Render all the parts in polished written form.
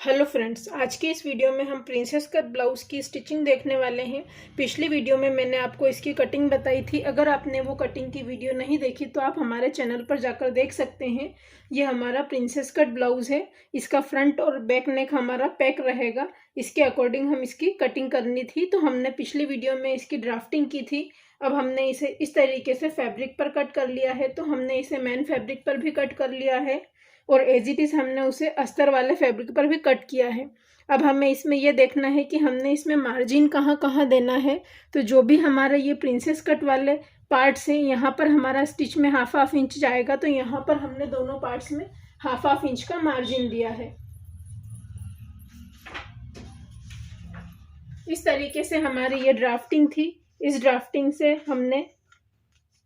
Hello friends, आज की इस वीडियो में हम प्रिंसेस कट ब्लाउज़ की स्टिचिंग देखने वाले हैं। पिछली वीडियो में मैंने आपको इसकी कटिंग बताई थी। अगर आपने वो कटिंग की वीडियो नहीं देखी तो आप हमारे चैनल पर जाकर देख सकते हैं। ये हमारा प्रिंसेस कट ब्लाउज़ है। इसका फ्रंट और बैक नेक हमारा पैक रहेगा। इसके अकॉर्डिंग हम इसकी कटिंग करनी थी, तो हमने पिछली वीडियो में इसकी ड्राफ्टिंग की थी। अब हमने इसे इस तरीके से फैब्रिक पर कट कर लिया है, तो हमने इसे मेन फैब्रिक पर भी कट कर लिया है और एज इट इज़ हमने उसे अस्तर वाले फैब्रिक पर भी कट किया है। अब हमें इसमें यह देखना है कि हमने इसमें मार्जिन कहाँ कहाँ देना है। तो जो भी हमारा ये प्रिंसेस कट वाले पार्ट्स हैं, यहाँ पर हमारा स्टिच में हाफ इंच जाएगा, तो यहाँ पर हमने दोनों पार्ट्स में हाफ इंच का मार्जिन दिया है। इस तरीके से हमारी ये ड्राफ्टिंग थी। इस ड्राफ्टिंग से हमने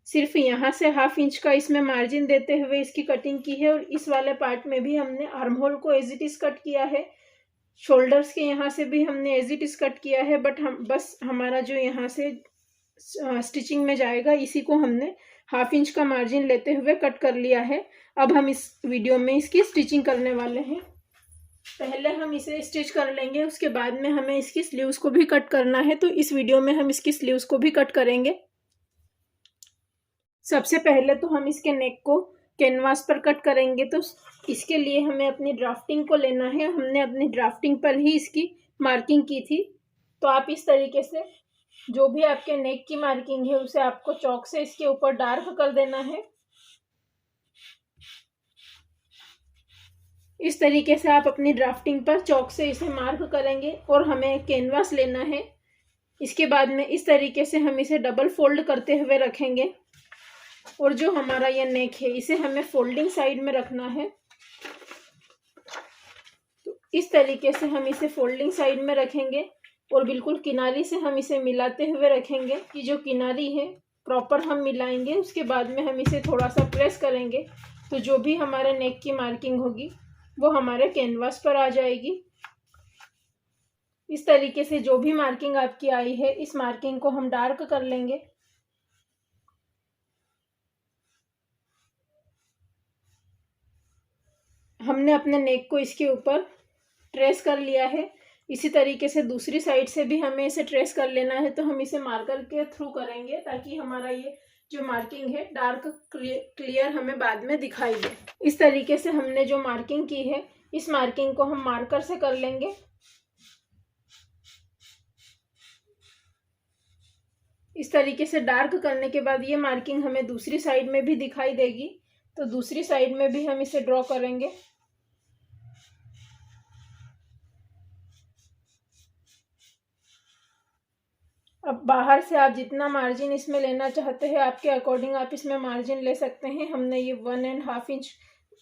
सिर्फ यहाँ से हाफ इंच का इसमें मार्जिन देते हुए इसकी कटिंग की है और इस वाले पार्ट में भी हमने आर्म होल को एज इट इज़ कट किया है। शोल्डर्स के यहाँ से भी हमने एज इट इज़ कट किया है, बट हम बस हमारा जो यहाँ से स्टिचिंग में जाएगा इसी को हमने हाफ इंच का मार्जिन लेते हुए कट कर लिया है। अब हम इस वीडियो में इसकी स्टिचिंग करने वाले हैं। पहले हम इसे स्टिच कर लेंगे, उसके बाद में हमें इसकी स्लीव्स को भी कट करना है। तो इस वीडियो में हम इसकी स्लीव्स को भी कट करेंगे। सबसे पहले तो हम इसके नेक को कैनवास पर कट करेंगे, तो इसके लिए हमें अपनी ड्राफ्टिंग को लेना है। हमने अपनी ड्राफ्टिंग पर ही इसकी मार्किंग की थी। तो आप इस तरीके से जो भी आपके नेक की मार्किंग है उसे आपको चॉक से इसके ऊपर डार्क कर देना है। इस तरीके से आप अपनी ड्राफ्टिंग पर चॉक से इसे मार्क करेंगे और हमें कैनवास लेना है। इसके बाद में इस तरीके से हम इसे डबल फोल्ड करते हुए रखेंगे और जो हमारा ये नेक है इसे हमें फोल्डिंग साइड में रखना है। तो इस तरीके से हम इसे फोल्डिंग साइड में रखेंगे और बिल्कुल किनारी से हम इसे मिलाते हुए रखेंगे कि जो किनारी है प्रॉपर हम मिलाएंगे। उसके बाद में हम इसे थोड़ा सा प्रेस करेंगे, तो जो भी हमारे नेक की मार्किंग होगी वो हमारे कैनवास पर आ जाएगी। इस तरीके से जो भी मार्किंग आपकी आई है इस मार्किंग को हम डार्क कर लेंगे। हमने अपने नेक को इसके ऊपर ट्रेस कर लिया है। इसी तरीके से दूसरी साइड से भी हमें इसे ट्रेस कर लेना है। तो हम इसे मार्कर के थ्रू करेंगे ताकि हमारा ये जो मार्किंग है डार्क क्लियर हमें बाद में दिखाई दे। इस तरीके से हमने जो मार्किंग की है इस मार्किंग को हम मार्कर से कर लेंगे। इस तरीके से डार्क करने के बाद ये मार्किंग हमें दूसरी साइड में भी दिखाई देगी, तो दूसरी साइड में भी हम इसे ड्रॉ करेंगे। अब बाहर से आप जितना मार्जिन इसमें लेना चाहते हैं आपके अकॉर्डिंग आप इसमें मार्जिन ले सकते हैं। हमने ये 1.5 इंच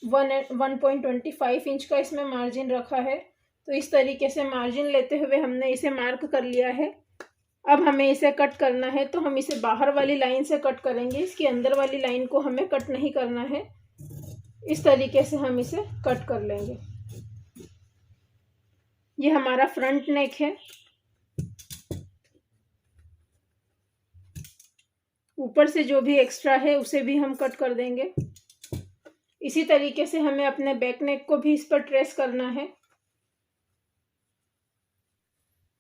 1.25 इंच का इसमें मार्जिन रखा है। तो इस तरीके से मार्जिन लेते हुए हमने इसे मार्क कर लिया है। अब हमें इसे कट करना है, तो हम इसे बाहर वाली लाइन से कट करेंगे। इसकी अंदर वाली लाइन को हमें कट नहीं करना है। इस तरीके से हम इसे कट कर लेंगे। ये हमारा फ्रंट नेक है। ऊपर से जो भी एक्स्ट्रा है उसे भी हम कट कर देंगे। इसी तरीके से हमें अपने बैक नेक को भी इस पर ट्रेस करना है।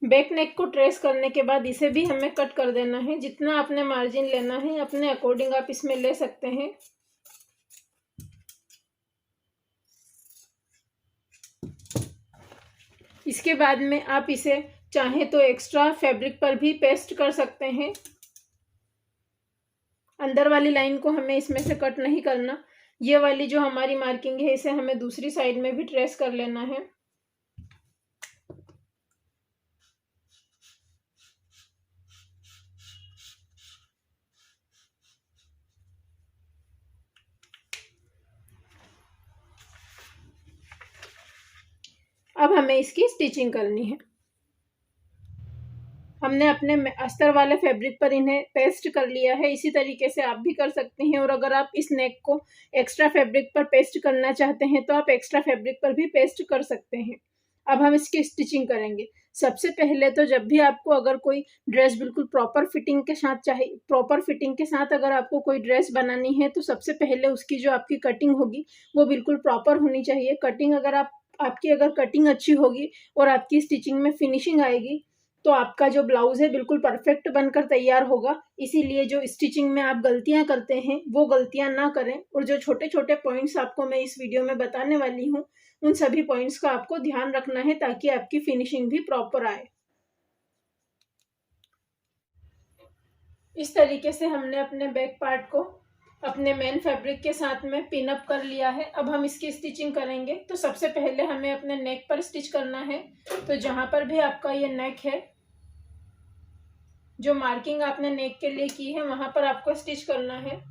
बैक नेक को ट्रेस करने के बाद इसे भी हमें कट कर देना है। जितना आपने मार्जिन लेना है अपने अकॉर्डिंग आप इसमें ले सकते हैं। इसके बाद में आप इसे चाहे तो एक्स्ट्रा फैब्रिक पर भी पेस्ट कर सकते हैं। अंदर वाली लाइन को हमें इसमें से कट नहीं करना। ये वाली जो हमारी मार्किंग है इसे हमें दूसरी साइड में भी ट्रेस कर लेना है। अब हमें इसकी स्टिचिंग करनी है। हमने अपने अस्तर वाले फैब्रिक पर इन्हें पेस्ट कर लिया है। इसी तरीके से आप भी कर सकते हैं। और अगर आप इस नेक को एक्स्ट्रा फैब्रिक पर पेस्ट करना चाहते हैं तो आप एक्स्ट्रा फैब्रिक पर भी पेस्ट कर सकते हैं। अब हम इसकी स्टिचिंग करेंगे। सबसे पहले तो जब भी आपको अगर कोई ड्रेस बिल्कुल प्रॉपर फिटिंग के साथ चाहिए, प्रॉपर फिटिंग के साथ अगर आपको कोई ड्रेस बनानी है तो सबसे पहले उसकी जो आपकी कटिंग होगी वो बिल्कुल प्रॉपर होनी चाहिए। कटिंग अगर आप आपकी अगर कटिंग अच्छी होगी और आपकी स्टिचिंग में फिनिशिंग आएगी तो आपका जो ब्लाउज है बिल्कुल परफेक्ट बनकर तैयार होगा। इसीलिए जो स्टिचिंग में आप गलतियां करते हैं वो गलतियां ना करें, और जो छोटे छोटे पॉइंट्स आपको मैं इस वीडियो में बताने वाली हूँ उन सभी पॉइंट्स का आपको ध्यान रखना है ताकि आपकी फिनिशिंग भी प्रॉपर आए। इस तरीके से हमने अपने बैक पार्ट को अपने मेन फैब्रिक के साथ में पिन अप कर लिया है। अब हम इसकी स्टिचिंग करेंगे। तो सबसे पहले हमें अपने नेक पर स्टिच करना है। तो जहां पर भी आपका ये नेक है, जो मार्किंग आपने नेक के लिए की है वहां पर आपको स्टिच करना है।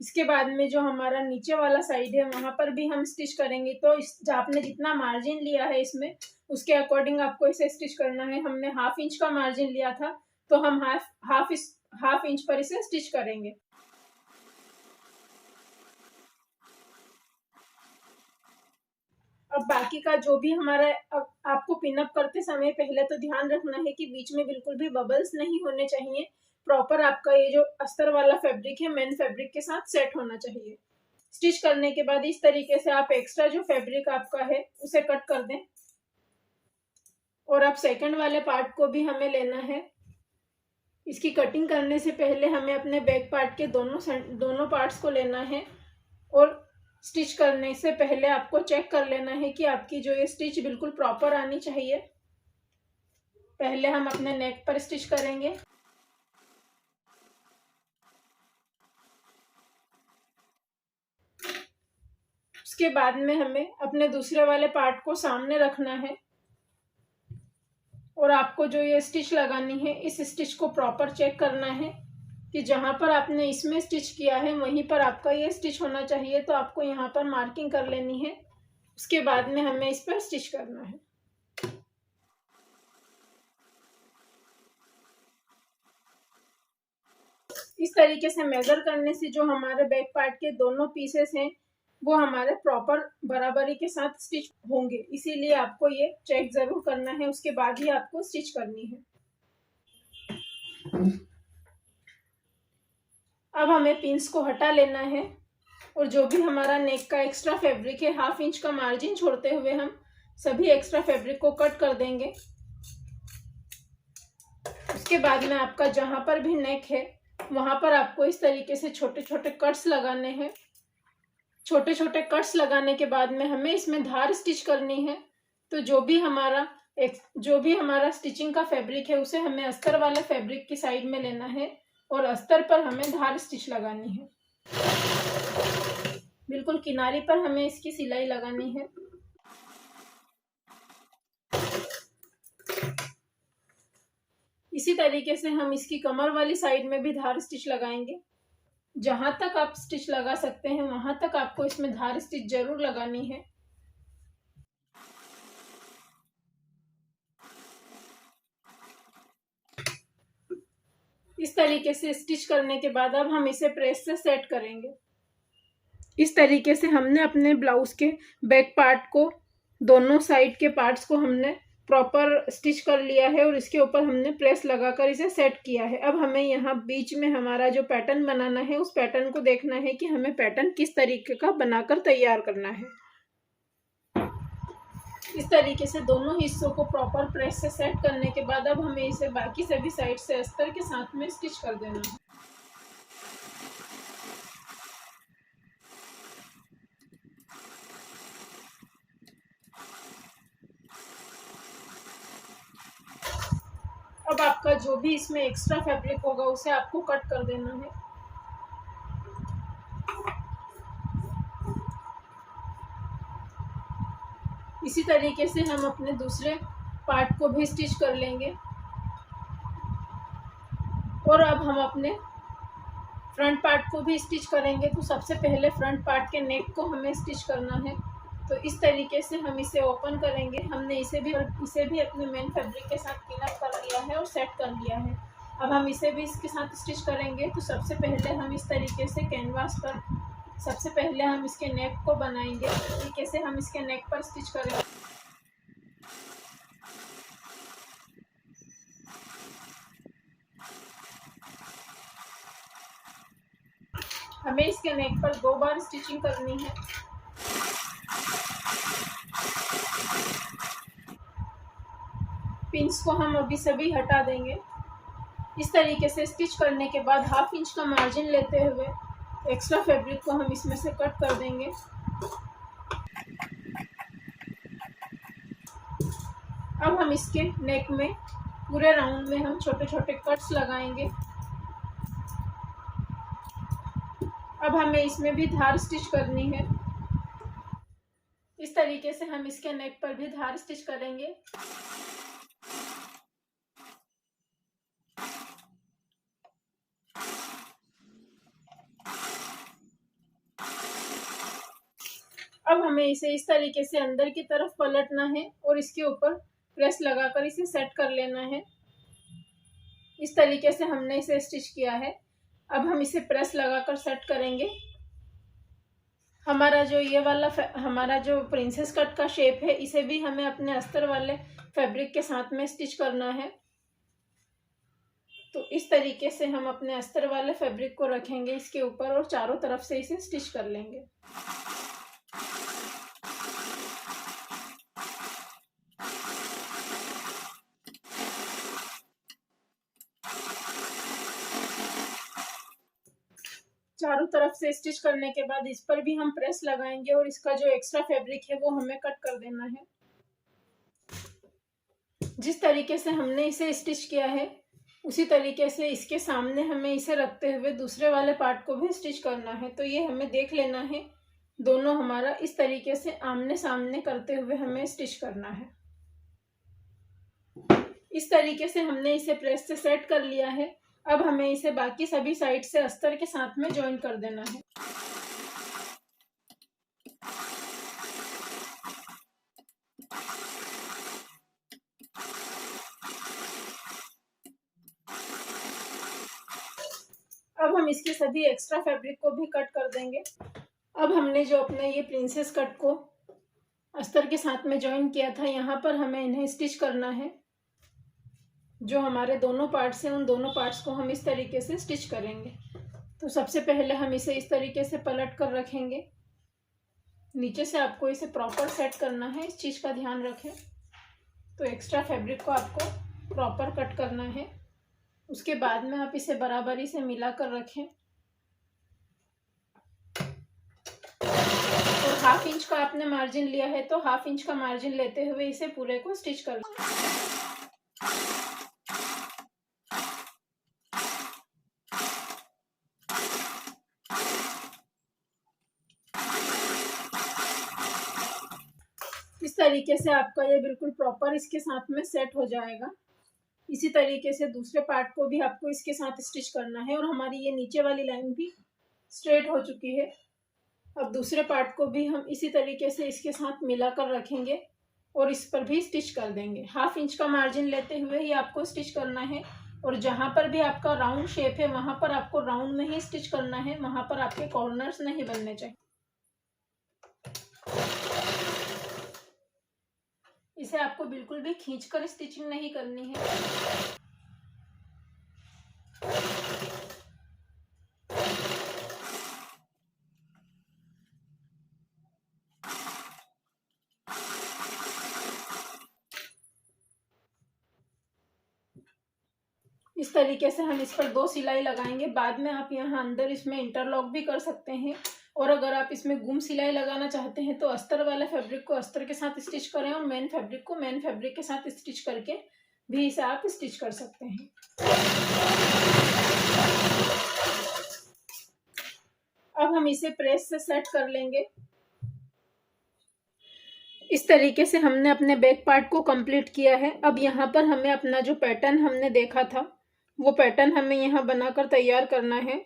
इसके बाद में जो हमारा नीचे वाला साइड है वहां पर भी हम स्टिच करेंगे। तो इस आपने जितना मार्जिन लिया है इसमें उसके अकॉर्डिंग आपको इसे स्टिच करना है। हमने 1/2 इंच का मार्जिन लिया था तो हम हाफ इंच पर इसे स्टिच करेंगे। अब बाकी का जो भी हमारा, आपको पिनअप करते समय पहले तो ध्यान रखना है कि बीच में बिल्कुल भी बबल्स नहीं होने चाहिए। प्रॉपर आपका ये जो अस्तर वाला फैब्रिक है मेन फैब्रिक के साथ सेट होना चाहिए। स्टिच करने के बाद इस तरीके से आप एक्स्ट्रा जो फैब्रिक आपका है उसे कट कर दें। और अब सेकंड वाले पार्ट को भी हमें लेना है। इसकी कटिंग करने से पहले हमें अपने बैक पार्ट के दोनों पार्ट्स को लेना है, और स्टिच करने से पहले आपको चेक कर लेना है कि आपकी जो ये स्टिच बिल्कुल प्रॉपर आनी चाहिए। पहले हम अपने नेक पर स्टिच करेंगे। उसके बाद में हमें अपने दूसरे वाले पार्ट को सामने रखना है, और आपको जो ये स्टिच लगानी है इस स्टिच को प्रॉपर चेक करना है कि जहां पर आपने इसमें स्टिच किया है वहीं पर आपका ये स्टिच होना चाहिए। तो आपको यहाँ पर मार्किंग कर लेनी है। उसके बाद में हमें इस पर स्टिच करना है। इस तरीके से मेजर करने से जो हमारे बैक पार्ट के दोनों पीसेस हैं वो हमारे प्रॉपर बराबरी के साथ स्टिच होंगे। इसीलिए आपको ये चेक जरूर करना है, उसके बाद ही आपको स्टिच करनी है। अब हमें पिंस को हटा लेना है, और जो भी हमारा नेक का एक्स्ट्रा फैब्रिक है 1/2 इंच का मार्जिन छोड़ते हुए हम सभी एक्स्ट्रा फैब्रिक को कट कर देंगे। उसके बाद में आपका जहां पर भी नेक है वहां पर आपको इस तरीके से छोटे छोटे कट्स लगाने हैं। छोटे छोटे कट्स लगाने के बाद में हमें इसमें धार स्टिच करनी है। तो जो भी हमारा स्टिचिंग का फैब्रिक है उसे हमें अस्तर वाले फैब्रिक की साइड में लेना है, और अस्तर पर हमें धार स्टिच लगानी है। बिल्कुल किनारे पर हमें इसकी सिलाई लगानी है। इसी तरीके से हम इसकी कमर वाली साइड में भी धार स्टिच लगाएंगे। जहां तक आप स्टिच लगा सकते हैं वहां तक आपको इसमें धार स्टिच जरूर लगानी है। इस तरीके से स्टिच करने के बाद अब हम इसे प्रेस से सेट करेंगे। इस तरीके से हमने अपने ब्लाउज के बैक पार्ट को, दोनों साइड के पार्ट्स को हमने प्रॉपर स्टिच कर लिया है, और इसके ऊपर हमने प्रेस लगाकर इसे सेट किया है। अब हमें यहाँ बीच में हमारा जो पैटर्न बनाना है उस पैटर्न को देखना है कि हमें पैटर्न किस तरीके का बनाकर तैयार करना है। इस तरीके से दोनों हिस्सों को प्रॉपर प्रेस से सेट करने के बाद अब हमें इसे बाकी सभी साइड से अस्तर के साथ में स्टिच कर देना है। अब आपका जो भी इसमें एक्स्ट्रा फैब्रिक होगा उसे आपको कट कर देना है। इसी तरीके से हम अपने दूसरे पार्ट को भी स्टिच कर लेंगे। और अब हम अपने फ्रंट पार्ट को भी स्टिच करेंगे। तो सबसे पहले फ्रंट पार्ट के नेक को हमें स्टिच करना है। तो इस तरीके से हम इसे ओपन करेंगे। हमने इसे भी अपने मेन फैब्रिक के साथ पिन अप कर लिया है और सेट कर लिया है। अब हम इसे भी इसके साथ स्टिच करेंगे। तो सबसे पहले हम इस तरीके से कैनवास पर सबसे पहले हम इसके नेक को बनाएंगे। इस तरीके से हम इसके नेक पर स्टिच करेंगे। हमें इसके नेक पर 2 बार स्टिचिंग करनी है। पिंस को हम अभी सभी हटा देंगे। इस तरीके से स्टिच करने के बाद 1/2 इंच का मार्जिन लेते हुए एक्स्ट्रा फैब्रिक को हम इसमें से कट कर देंगे। अब हम इसके नेक में पूरे राउंड में हम छोटे छोटे कट्स लगाएंगे। अब हमें इसमें भी धार स्टिच करनी है। इस तरीके से हम इसके नेक पर भी धार स्टिच करेंगे। अब हमें इसे इस तरीके से अंदर की तरफ पलटना है और इसके ऊपर प्रेस लगाकर इसे सेट कर लेना है। इस तरीके से हमने इसे स्टिच किया है। अब हम इसे प्रेस लगाकर सेट करेंगे। हमारा जो ये वाला हमारा जो प्रिंसेस कट का शेप है, इसे भी हमें अपने अस्तर वाले फैब्रिक के साथ में स्टिच करना है। तो इस तरीके से हम अपने अस्तर वाले फैब्रिक को रखेंगे इसके ऊपर और चारों तरफ से इसे स्टिच कर लेंगे। चारों तरफ से स्टिच करने के बाद इस पर भी हम प्रेस लगाएंगे और इसका जो एक्स्ट्रा फैब्रिक है वो हमें कट कर देना है। जिस तरीके से हमने इसे स्टिच किया है उसी तरीके से इसके सामने हमें इसे रखते हुए दूसरे वाले पार्ट को भी स्टिच करना है। तो ये हमें देख लेना है, दोनों हमारा इस तरीके से आमने सामने करते हुए हमें स्टिच करना है। इस तरीके से हमने इसे प्रेस से सेट कर लिया है। अब हमें इसे बाकी सभी साइड से अस्तर के साथ में ज्वाइन कर देना है। अब हम इसके सभी एक्स्ट्रा फैब्रिक को भी कट कर देंगे। अब हमने जो अपने ये प्रिंसेस कट को अस्तर के साथ में ज्वाइन किया था, यहाँ पर हमें इन्हें स्टिच करना है। जो हमारे दोनों पार्ट्स हैं उन दोनों पार्ट्स को हम इस तरीके से स्टिच करेंगे। तो सबसे पहले हम इसे इस तरीके से पलट कर रखेंगे। नीचे से आपको इसे प्रॉपर सेट करना है, इस चीज़ का ध्यान रखें। तो एक्स्ट्रा फैब्रिक को आपको प्रॉपर कट करना है। उसके बाद में आप इसे बराबरी से मिला कर रखें और 1/2 इंच का आपने मार्जिन लिया है तो 1/2 इंच का मार्जिन लेते हुए इसे पूरे को स्टिच कर लें। इस तरीके से आपका ये बिल्कुल प्रॉपर इसके साथ में सेट हो जाएगा। इसी तरीके से दूसरे पार्ट को भी आपको इसके साथ स्टिच करना है और हमारी ये नीचे वाली लाइन भी स्ट्रेट हो चुकी है। अब दूसरे पार्ट को भी हम इसी तरीके से इसके साथ मिलाकर रखेंगे और इस पर भी स्टिच कर देंगे। 1/2 इंच का मार्जिन लेते हुए ही आपको स्टिच करना है और जहाँ पर भी आपका राउंड शेप है वहाँ पर आपको राउंड में ही स्टिच करना है, वहाँ पर आपके कॉर्नर्स नहीं बनने चाहिए। इसे आपको बिल्कुल भी खींचकर स्टिचिंग नहीं करनी है। इस तरीके से हम इस पर 2 सिलाई लगाएंगे। बाद में आप यहाँ अंदर इसमें इंटरलॉक भी कर सकते हैं और अगर आप इसमें गुम सिलाई लगाना चाहते हैं तो अस्तर वाले फैब्रिक को अस्तर के साथ स्टिच करें और मेन फैब्रिक को मेन फैब्रिक के साथ स्टिच करके भी इसे आप स्टिच कर सकते हैं। अब हम इसे प्रेस से सेट कर लेंगे। इस तरीके से हमने अपने बैक पार्ट को कंप्लीट किया है। अब यहाँ पर हमें अपना जो पैटर्न हमने देखा था वो पैटर्न हमें यहाँ बनाकर तैयार करना है।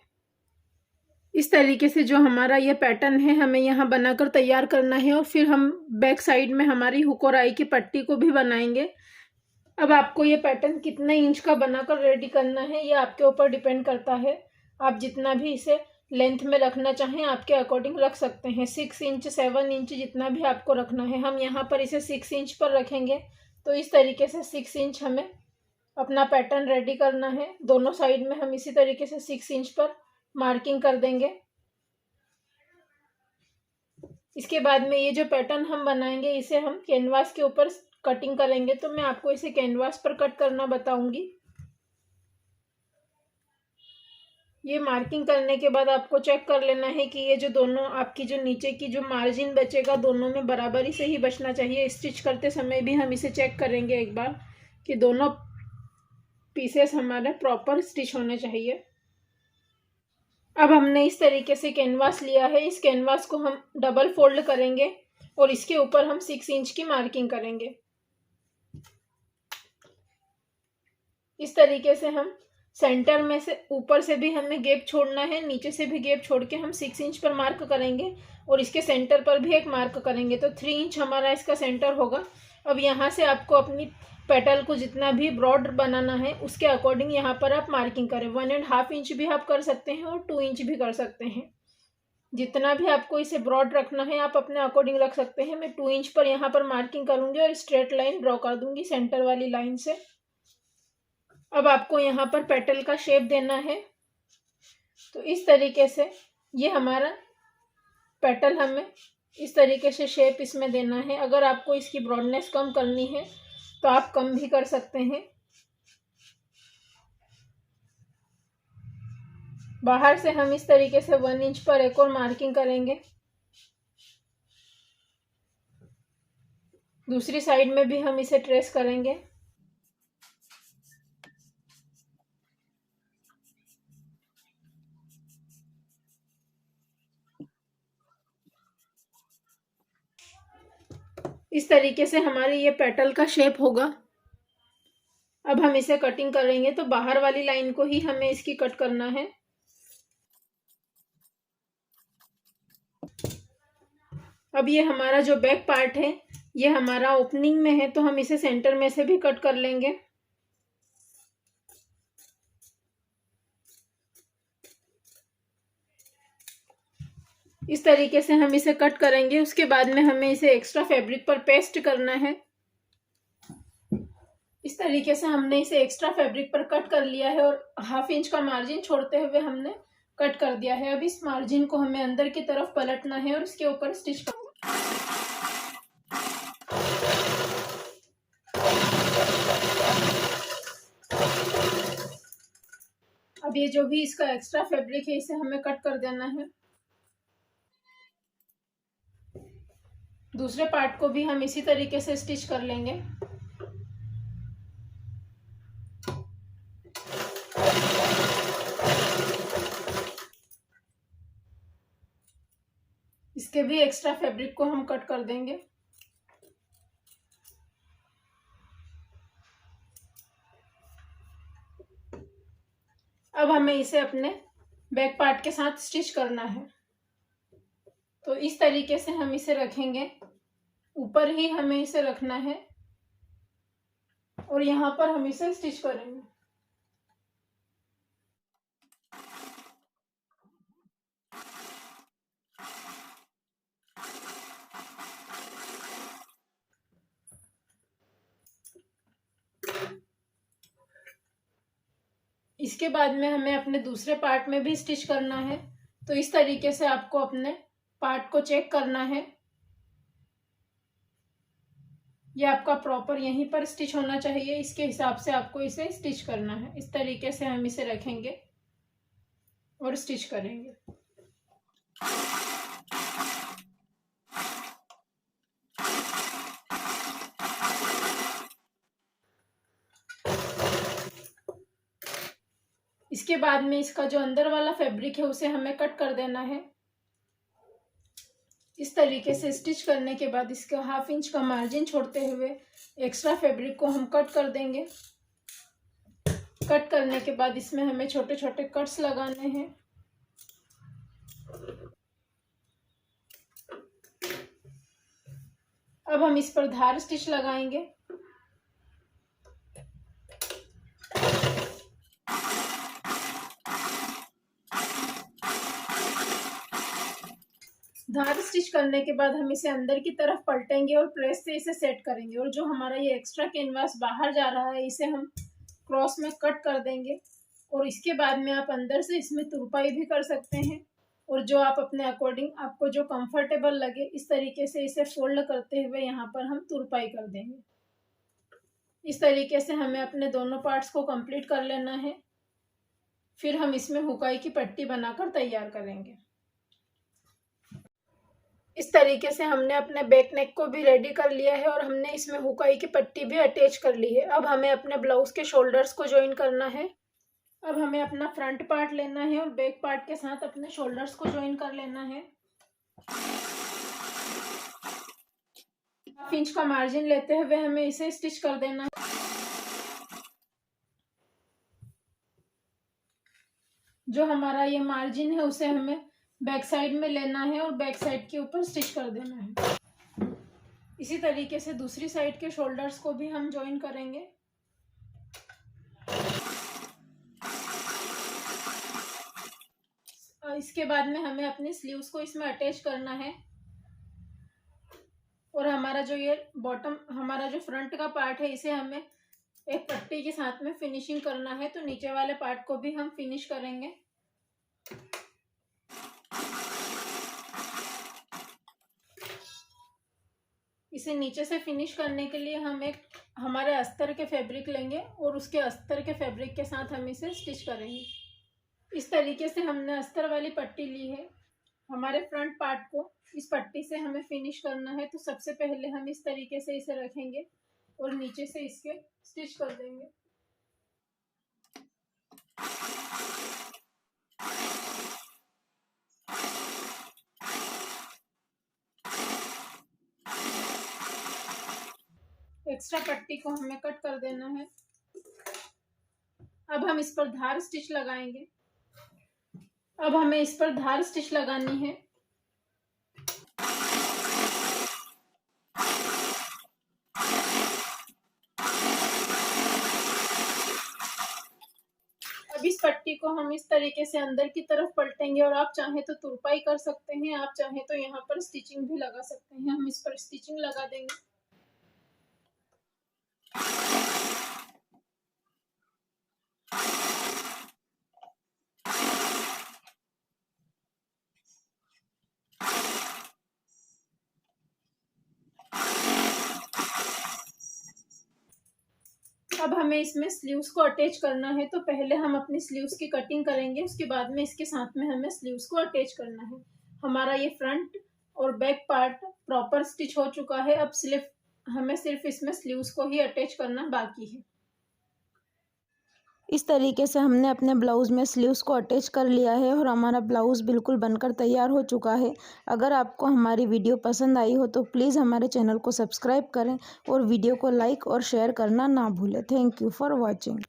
इस तरीके से जो हमारा ये पैटर्न है हमें यहाँ बनाकर तैयार करना है और फिर हम बैक साइड में हमारी हुक और आई की पट्टी को भी बनाएंगे। अब आपको ये पैटर्न कितने इंच का बनाकर रेडी करना है ये आपके ऊपर डिपेंड करता है। आप जितना भी इसे लेंथ में रखना चाहें आपके अकॉर्डिंग रख सकते हैं। 6 इंच 7 इंच जितना भी आपको रखना है। हम यहाँ पर इसे 6 इंच पर रखेंगे। तो इस तरीके से 6 इंच हमें अपना पैटर्न रेडी करना है। दोनों साइड में हम इसी तरीके से 6 इंच पर मार्किंग कर देंगे। इसके बाद में ये जो पैटर्न हम बनाएंगे इसे हम कैनवास के ऊपर कटिंग करेंगे, तो मैं आपको इसे कैनवास पर कट करना बताऊंगी। ये मार्किंग करने के बाद आपको चेक कर लेना है कि ये जो दोनों आपकी जो नीचे की जो मार्जिन बचेगा दोनों में बराबरी से ही बचना चाहिए। स्टिच करते समय भी हम इसे चेक करेंगे एक बार कि दोनों पीसेस हमारे प्रॉपर स्टिच होने चाहिए। अब हमने इस तरीके से कैनवास लिया है, इस कैनवास को हम डबल फोल्ड करेंगे और इसके ऊपर हम 6 इंच की मार्किंग करेंगे। इस तरीके से हम सेंटर में से ऊपर से भी हमें गैप छोड़ना है, नीचे से भी गैप छोड़ के हम 6 इंच पर मार्क करेंगे और इसके सेंटर पर भी एक मार्क करेंगे, तो 3 इंच हमारा इसका सेंटर होगा। अब यहाँ से आपको अपनी पेटल को जितना भी ब्रॉड बनाना है उसके अकॉर्डिंग यहाँ पर आप मार्किंग करें। 1.5 इंच भी आप कर सकते हैं और 2 इंच भी कर सकते हैं। जितना भी आपको इसे ब्रॉड रखना है आप अपने अकॉर्डिंग रख सकते हैं। मैं 2 इंच पर यहाँ पर मार्किंग करूँगी और स्ट्रेट लाइन ड्रॉ कर दूंगी सेंटर वाली लाइन से। अब आपको यहाँ पर पेटल का शेप देना है, तो इस तरीके से ये हमारा पेटल हमें इस तरीके से शेप इसमें देना है। अगर आपको इसकी ब्रॉडनेस कम करनी है तो आप कम भी कर सकते हैं। बाहर से हम इस तरीके से 1 इंच पर एक और मार्किंग करेंगे। दूसरी साइड में भी हम इसे ट्रेस करेंगे। इस तरीके से हमारे ये पेटल का शेप होगा। अब हम इसे कटिंग करेंगे, तो बाहर वाली लाइन को ही हमें इसकी कट करना है। अब ये हमारा जो बैक पार्ट है ये हमारा ओपनिंग में है, तो हम इसे सेंटर में से भी कट कर लेंगे। इस तरीके से हम इसे कट करेंगे। उसके बाद में हमें इसे एक्स्ट्रा फैब्रिक पर पेस्ट करना है। इस तरीके से हमने इसे एक्स्ट्रा फैब्रिक पर कट कर लिया है और 1/2 इंच का मार्जिन छोड़ते हुए हमने कट कर दिया है। अब इस मार्जिन को हमें अंदर की तरफ पलटना है और इसके ऊपर स्टिच करना है। अब ये जो भी इसका एक्स्ट्रा फैब्रिक है इसे हमें कट कर देना है। दूसरे पार्ट को भी हम इसी तरीके से स्टिच कर लेंगे। इसके भी एक्स्ट्रा फैब्रिक को हम कट कर देंगे। अब हमें इसे अपने बैक पार्ट के साथ स्टिच करना है, तो इस तरीके से हम इसे रखेंगे। ऊपर ही हमें इसे रखना है और यहाँ पर हम इसे स्टिच करेंगे। इसके बाद में हमें अपने दूसरे पार्ट में भी स्टिच करना है, तो इस तरीके से आपको अपने पार्ट को चेक करना है। ये आपका प्रॉपर यहीं पर स्टिच होना चाहिए, इसके हिसाब से आपको इसे स्टिच करना है। इस तरीके से हम इसे रखेंगे और स्टिच करेंगे। इसके बाद में इसका जो अंदर वाला फैब्रिक है उसे हमें कट कर देना है। इस तरीके से स्टिच करने के बाद इसका 1/2 इंच का मार्जिन छोड़ते हुए एक्स्ट्रा फैब्रिक को हम कट कर देंगे। कट करने के बाद इसमें हमें छोटे छोटे कट्स लगाने हैं। अब हम इस पर धार स्टिच लगाएंगे। धार स्टिच करने के बाद हम इसे अंदर की तरफ पलटेंगे और प्रेस से इसे सेट करेंगे, और जो हमारा ये एक्स्ट्रा कैनवास बाहर जा रहा है इसे हम क्रॉस में कट कर देंगे। और इसके बाद में आप अंदर से इसमें तुरपाई भी कर सकते हैं। और जो आप अपने अकॉर्डिंग आपको जो कंफर्टेबल लगे इस तरीके से इसे फोल्ड करते हुए यहाँ पर हम तुरपाई कर देंगे। इस तरीके से हमें अपने दोनों पार्ट्स को कंप्लीट कर लेना है। फिर हम इसमें हुकाई की पट्टी बनाकर तैयार करेंगे। इस तरीके से हमने अपने बैक नेक को भी रेडी कर लिया है और हमने इसमें हुकाई की पट्टी भी अटैच कर ली है। अब हमें अपने ब्लाउज के शोल्डर्स को ज्वाइन करना है। अब हमें अपना फ्रंट पार्ट लेना है और बैक पार्ट के साथ अपने शोल्डर्स को ज्वाइन कर लेना है। 1/2 इंच का मार्जिन लेते हुए हमें इसे स्टिच कर देना है। जो हमारा ये मार्जिन है उसे हमें बैक साइड में लेना है और बैक साइड के ऊपर स्टिच कर देना है। इसी तरीके से दूसरी साइड के शोल्डर्स को भी हम ज्वाइन करेंगे। इसके बाद में हमें अपनी स्लीव्स को इसमें अटैच करना है और हमारा जो ये बॉटम, हमारा जो फ्रंट का पार्ट है इसे हमें एक पट्टी के साथ में फिनिशिंग करना है। तो नीचे वाले पार्ट को भी हम फिनिश करेंगे। इसे नीचे से फिनिश करने के लिए हम एक हमारे अस्तर के फैब्रिक लेंगे और उसके अस्तर के फैब्रिक के साथ हम इसे स्टिच करेंगे। इस तरीके से हमने अस्तर वाली पट्टी ली है। हमारे फ्रंट पार्ट को इस पट्टी से हमें फिनिश करना है। तो सबसे पहले हम इस तरीके से इसे रखेंगे और नीचे से इसके स्टिच कर देंगे। एक्स्ट्रा पट्टी को हमें कट कर देना है। अब हम इस पर धार स्टिच लगाएंगे। अब हमें इस पर धार स्टिच लगानी है। अब इस पट्टी को हम इस तरीके से अंदर की तरफ पलटेंगे और आप चाहे तो तुरपाई कर सकते हैं, आप चाहे तो यहाँ पर स्टिचिंग भी लगा सकते हैं। हम इस पर स्टिचिंग लगा देंगे। अब हमें इसमें स्लीव्स को अटैच करना है। तो पहले हम अपनी स्लीव्स की कटिंग करेंगे, उसके बाद में इसके साथ में हमें स्लीव्स को अटैच करना है। हमारा ये फ्रंट और बैक पार्ट प्रॉपर स्टिच हो चुका है। अब हमें सिर्फ इसमें स्लीव्स को ही अटैच करना बाकी है। इस तरीके से हमने अपने ब्लाउज़ में स्लीव्स को अटैच कर लिया है और हमारा ब्लाउज़ बिल्कुल बनकर तैयार हो चुका है। अगर आपको हमारी वीडियो पसंद आई हो तो प्लीज़ हमारे चैनल को सब्सक्राइब करें और वीडियो को लाइक और शेयर करना ना भूलें। Thank you for watching.